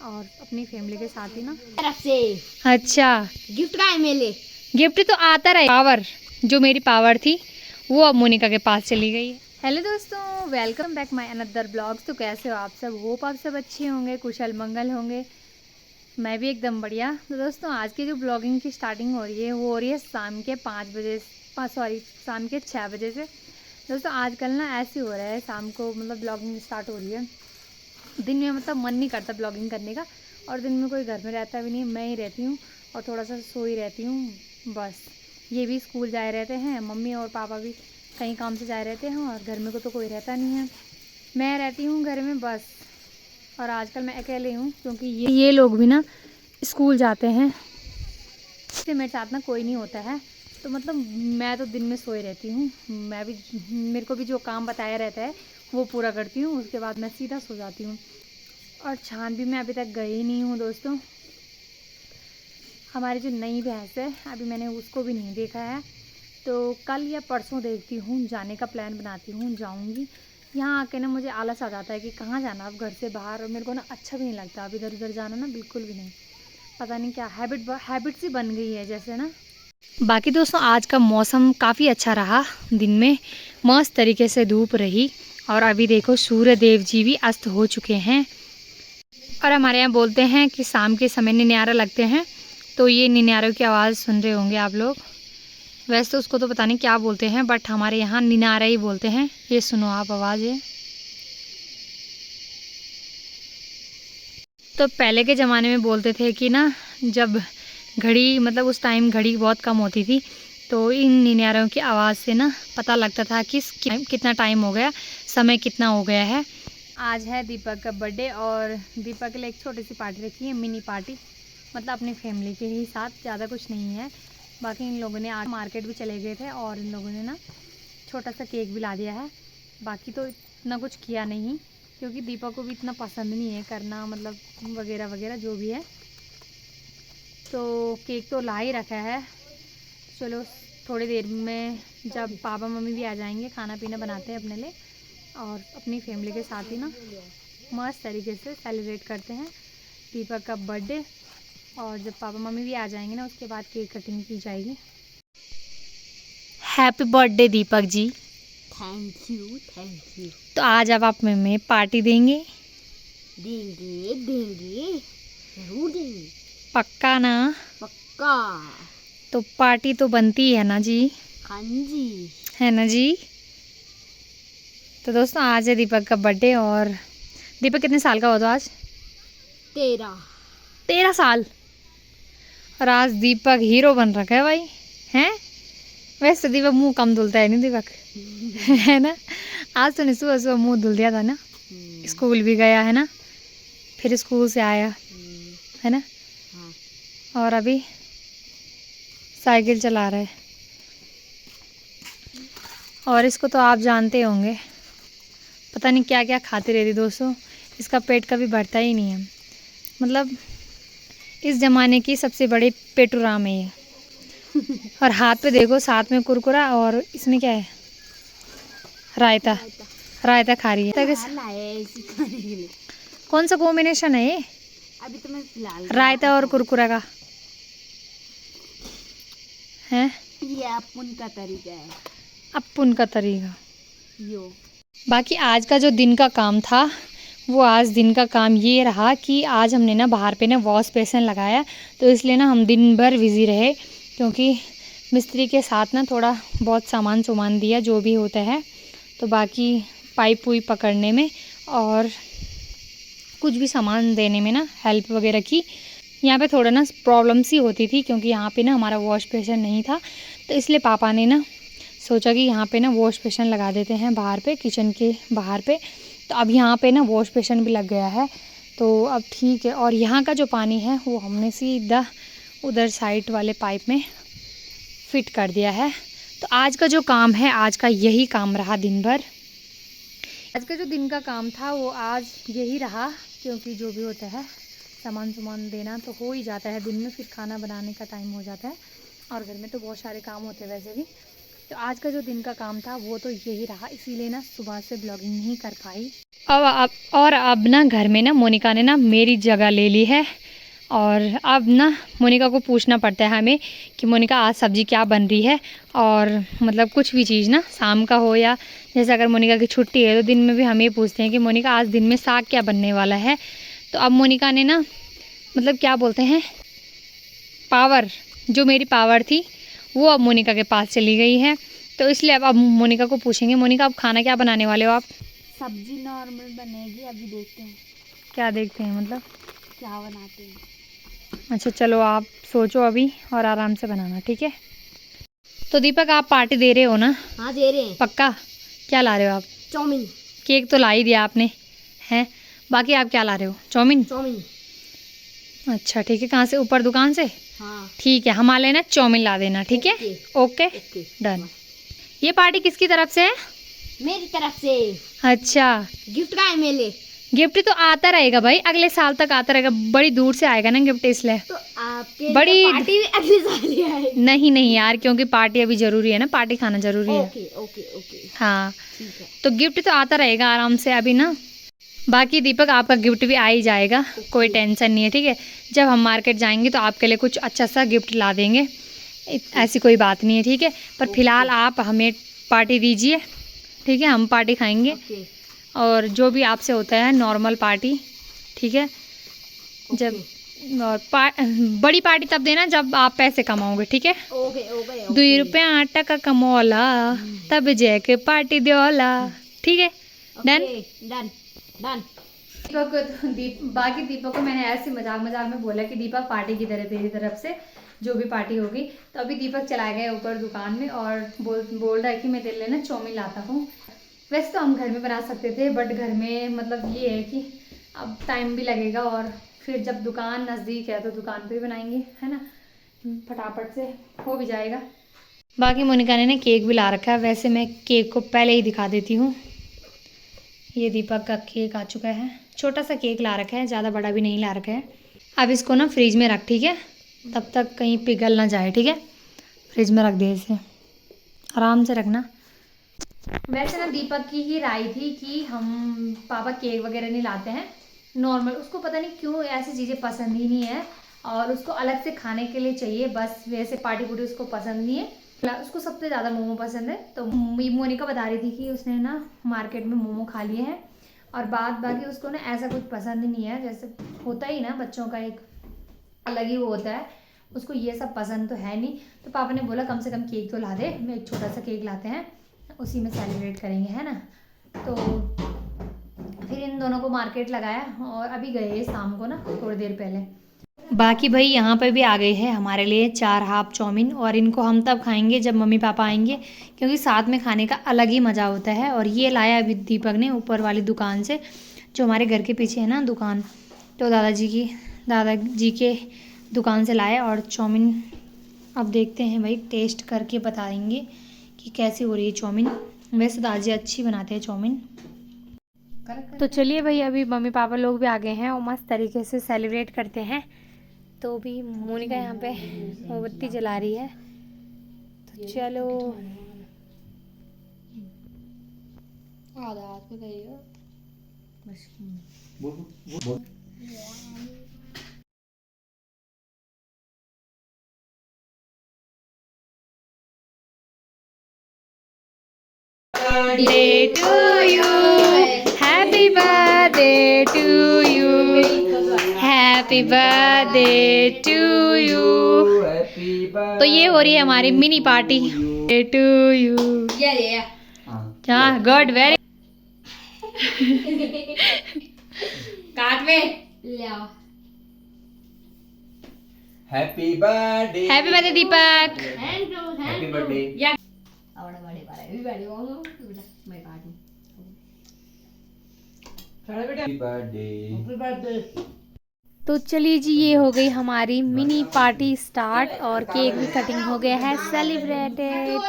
और अपनी फैमिली के साथ ही ना तरफ से। अच्छा गिफ्ट का है मेले। गिफ्ट तो आता रहे। पावर जो मेरी पावर थी वो अब मोनिका के पास चली गई है। हेलो दोस्तों, welcome back my another blogs. तो कैसे हो आप सब? होप आप सब अच्छे होंगे, कुशल मंगल होंगे। मैं भी एकदम बढ़िया। तो दोस्तों आज की जो ब्लॉगिंग की स्टार्टिंग हो रही है वो हो रही है शाम के 5 बजे, शाम के 6 बजे से। दोस्तों आजकल ना ऐसे हो रहा है, शाम को मतलब ब्लॉगिंग स्टार्ट हो रही है। दिन में मतलब मन नहीं करता ब्लॉगिंग करने का, और दिन में कोई घर में रहता भी नहीं, मैं ही रहती हूँ और थोड़ा सा सोई रहती हूँ बस। ये भी स्कूल जाए रहते हैं, मम्मी और पापा भी कहीं काम से जाए रहते हैं, और घर में को तो कोई रहता नहीं है, मैं रहती हूँ घर में बस। और आजकल मैं अकेले हूँ क्योंकि ये लोग भी ना स्कूल जाते हैं, इसलिए मेरे साथ ना कोई नहीं होता है। तो मतलब मैं तो दिन में सोई रहती हूँ। मैं भी, मेरे को भी जो काम बताया रहता है वो पूरा करती हूँ, उसके बाद मैं सीधा सो जाती हूँ। और छान भी मैं अभी तक गई नहीं हूँ दोस्तों। हमारी जो नई भैंस है अभी मैंने उसको भी नहीं देखा है, तो कल या परसों देखती हूँ, जाने का प्लान बनाती हूँ, जाऊँगी। यहाँ आके ना मुझे आलस आ जाता है कि कहाँ जाना अब घर से बाहर, और मेरे को ना अच्छा भी नहीं लगता अब इधर उधर जाना ना, बिल्कुल भी नहीं। पता नहीं क्या हैबिट सी बन गई है जैसे ना। बाकी दोस्तों आज का मौसम काफ़ी अच्छा रहा, दिन में मस्त तरीके से धूप रही, और अभी देखो सूर्य देव जी भी अस्त हो चुके हैं। और हमारे यहाँ बोलते हैं कि शाम के समय निन्यारा लगते हैं, तो ये निन्यारों की आवाज़ सुन रहे होंगे आप लोग। वैसे तो उसको तो पता नहीं क्या बोलते हैं, बट हमारे यहाँ निनारा ही बोलते हैं। ये सुनो आप आवाज़ है। तो पहले के ज़माने में बोलते थे कि ना जब घड़ी मतलब उस टाइम घड़ी बहुत कम होती थी, तो इन निन्यारों की आवाज़ से ना पता लगता था कि कितना टाइम हो गया, समय कितना हो गया है। आज है दीपक का बर्थडे, और दीपक के लिए एक छोटी सी पार्टी रखी है, मिनी पार्टी, मतलब अपनी फैमिली के ही साथ, ज़्यादा कुछ नहीं है। बाकी इन लोगों ने आज मार्केट भी चले गए थे, और इन लोगों ने ना छोटा सा केक भी ला दिया है। बाकी तो इतना कुछ किया नहीं, क्योंकि दीपक को भी इतना पसंद नहीं है करना, मतलब वगैरह वगैरह जो भी है। तो केक तो ला ही रखा है। चलो थोड़ी देर में जब पापा मम्मी भी आ जाएंगे, खाना पीना बनाते हैं अपने लिए, और अपनी फैमिली के साथ ही ना मस्त तरीके से सेलिब्रेट करते हैं दीपक का बर्थडे। और जब पापा मम्मी भी आ जाएंगे ना, उसके बाद केक कटिंग की जाएगी। Happy birthday Deepak ji. Thank you thank you. तो आज अब आप में पार्टी देंगे? देंगे देंगे, जरूर देंगे। पक्का ना? पक्का। तो पार्टी तो बनती है ना जी? हाँ जी। है ना जी? तो दोस्तों आज है दीपक का बर्थडे, और दीपक कितने साल का हुआ था आज? 13। 13 साल। और आज दीपक हीरो बन रखा है भाई, हैं? वैसे तो दीपक मुंह कम धुलता है नहीं दीपक, है ना? आज तो नहीं, सुबह सुबह मुंह धुल दिया था ना, स्कूल भी गया है ना, फिर स्कूल से आया है ना, हाँ। और अभी साइकिल चला रहा है। और इसको तो आप जानते होंगे, पता नहीं क्या क्या खाती रहती दोस्तों, इसका पेट कभी भरता ही नहीं है। मतलब इस ज़माने की सबसे बड़ी पेटुराम है ये। और हाथ पे देखो, साथ में कुरकुरा, और इसमें क्या है? रायता। रायता खा रही है। खाने के लिए। कौन सा कॉम्बिनेशन है ये? अभी तो मैं फिलहाल रायता और कुरकुरा का है। ये अपन का तरीका है। अपुन का तरीका। यो। बाकी आज का जो दिन का काम था, वो आज दिन का काम ये रहा कि आज हमने ना बाहर पे ना वॉश बेसिन लगाया, तो इसलिए ना हम दिन भर बिज़ी रहे, क्योंकि मिस्त्री के साथ ना थोड़ा बहुत सामान दिया जो भी होता है, तो बाकी पाइप पुई पकड़ने में और कुछ भी सामान देने में ना हेल्प वगैरह की। यहाँ पे थोड़ा ना प्रॉब्लम सी होती थी, क्योंकि यहाँ पे ना हमारा वॉश बेसिन नहीं था, तो इसलिए पापा ने ना सोचा कि यहाँ पे ना वॉश बेसिन लगा देते हैं बाहर पे, किचन के बाहर पे। तो अब यहाँ पे ना वॉश बेसिन भी लग गया है, तो अब ठीक है। और यहाँ का जो पानी है वो हमने सीधा उधर साइड वाले पाइप में फिट कर दिया है। तो आज का जो काम है, आज का यही काम रहा दिन भर। आज का जो दिन का काम था वो आज यही रहा, क्योंकि जो भी होता है सामान देना तो हो ही जाता है दिन में, फिर खाना बनाने का टाइम हो जाता है, और घर में तो बहुत सारे काम होते हैं वैसे भी। तो आज का जो दिन का काम था वो तो यही रहा, इसीलिए ना सुबह से ब्लॉगिंग नहीं कर पाई। अब ना घर में ना मोनिका ने ना मेरी जगह ले ली है, और अब ना मोनिका को पूछना पड़ता है हमें कि मोनिका आज सब्ज़ी क्या बन रही है। और मतलब कुछ भी चीज़ ना शाम का हो या जैसे अगर मोनिका की छुट्टी है तो दिन में भी हम ये पूछते हैं कि मोनिका आज दिन में साग क्या बनने वाला है। तो अब मोनिका ने ना मतलब क्या बोलते हैं पावर, जो मेरी पावर थी वो अब मोनिका के पास चली गई है। तो इसलिए अब मोनिका को पूछेंगे, मोनिका अब खाना क्या बनाने वाले हो आप? सब्जी नॉर्मल बनेगी, अभी देखते हैं क्या देखते हैं मतलब क्या बनाते हैं। अच्छा चलो आप सोचो अभी और आराम से बनाना, ठीक है। तो दीपक आप पार्टी दे रहे हो ना? हाँ दे रहे हैं। पक्का? क्या ला रहे हो आप? चाउमीन। केक तो ला ही दिया आपने हैं, बाकी आप क्या ला रहे हो? चाउमीन? चाउमीन। अच्छा ठीक है, कहाँ से? ऊपर दुकान से? हाँ ठीक है, हमारे लिए ना चाउमीन ला देना, ठीक है। Okay okay done. ये पार्टी किसकी तरफ से है? मेरी तरफ से। अच्छा गिफ्ट का है मेरे। गिफ्ट तो आता रहेगा भाई, अगले साल तक आता रहेगा, बड़ी दूर से आएगा ना गिफ्ट, इसलिए तो आपके बड़ी पार्टी भी अगले साल ही आएगी। नहीं नहीं यार, क्योंकि पार्टी अभी जरूरी है ना, पार्टी खाना जरूरी है। ओके ओके ओके हाँ ठीक है। तो गिफ्ट तो आता रहेगा आराम से अभी ना। बाकी दीपक आपका गिफ्ट भी आ ही जाएगा, कोई टेंशन नहीं है, ठीक है। जब हम मार्केट जाएंगे तो आपके लिए कुछ अच्छा सा गिफ्ट ला देंगे, ऐसी कोई बात नहीं है, ठीक है। पर फिलहाल आप हमें पार्टी दीजिए, ठीक है, हम पार्टी खाएंगे। ओके और जो भी आपसे होता है नॉर्मल पार्टी, ठीक है। जब और बड़ी पार्टी तब देना जब आप पैसे कमाओगे, ठीक है। Okay okay. 2 रुपया आटा का कमौला तब जय के पार्टी द्योला, ठीक है। Done done done. दीपक को तो बाकी दीपक को मैंने ऐसे मजाक मजाक में बोला कि दीपक पार्टी की तरह तेरी तरफ से जो भी पार्टी होगी। तो अभी दीपक चला गया ऊपर दुकान में और बोल रहा है कि मैं तेरे लिए ना चाउमीन लाता हूँ। वैसे तो हम घर में बना सकते थे, बट घर में मतलब ये है कि अब टाइम भी लगेगा, और फिर जब दुकान नज़दीक है तो दुकान पे भी बनाएंगे, है ना, फटाफट से हो भी जाएगा। बाकी मोनिका ने केक भी ला रखा है, वैसे मैं केक को पहले ही दिखा देती हूँ। ये दीपक का केक आ चुका है, छोटा सा केक ला रखा है, ज़्यादा बड़ा भी नहीं ला रखा है। अब इसको ना फ्रिज में रख, ठीक है, तब तक कहीं पिघल ना जाए, ठीक है। फ्रिज में रख दे इसे, आराम से रखना। वैसे ना दीपक की ही राय थी कि हम पापा केक वगैरह नहीं लाते हैं, नॉर्मल, उसको पता नहीं क्यों ऐसी चीज़ें पसंद ही नहीं है, और उसको अलग से खाने के लिए चाहिए बस, वैसे पार्टी पुर्टी उसको पसंद नहीं है। उसको सबसे ज़्यादा मोमो पसंद है। तो मोनिका बता रही थी कि उसने ना मार्केट में मोमो खा लिए हैं, और बाकी उसको ना ऐसा कुछ पसंद नहीं है, जैसे होता ही ना बच्चों का एक अलग ही वो होता है, उसको ये सब पसंद तो है नहीं। तो पापा ने बोला कम से कम केक तो ला दे, मैं एक छोटा सा केक लाते हैं, उसी में सेलिब्रेट करेंगे, है ना। तो फिर इन दोनों को मार्केट लगाया और अभी गए शाम को ना, थोड़ी देर पहले। बाकी भाई यहाँ पे भी आ गए हैं हमारे लिए 4 हाफ चाउमीन, और इनको हम तब खाएंगे जब मम्मी पापा आएंगे, क्योंकि साथ में खाने का अलग ही मज़ा होता है। और ये लाया अभी दीपक ने ऊपर वाली दुकान से, जो हमारे घर के पीछे है ना दुकान, तो दादाजी के दुकान से लाया। और चाउमीन अब देखते हैं भाई, टेस्ट करके बताएंगे कि कैसी हो रही है चाउमीन। वैसे दादाजी अच्छी बनाते हैं चाउमीन। तो चलिए भाई, अभी मम्मी पापा लोग भी आ गए हैं और मस्त तरीके से सेलिब्रेट करते हैं। तो भी मोनिका यहाँ पे मोमबत्ती जला रही है, तो चलो आधा हाथ में करिएगा। Birthday to you, happy birthday to you, happy birthday to you। तो ये हो रही है हमारी मिनी पार्टी टू यू। हाँ गुड, वेरी काट में ले आओ। Happy birthday Deepak. Happy birthday. Happy birthday. तो चलिए जी, ये हो गई हमारी मिनी पार्टी स्टार्ट, और केक भी कटिंग हो गया है, सेलिब्रेटेड।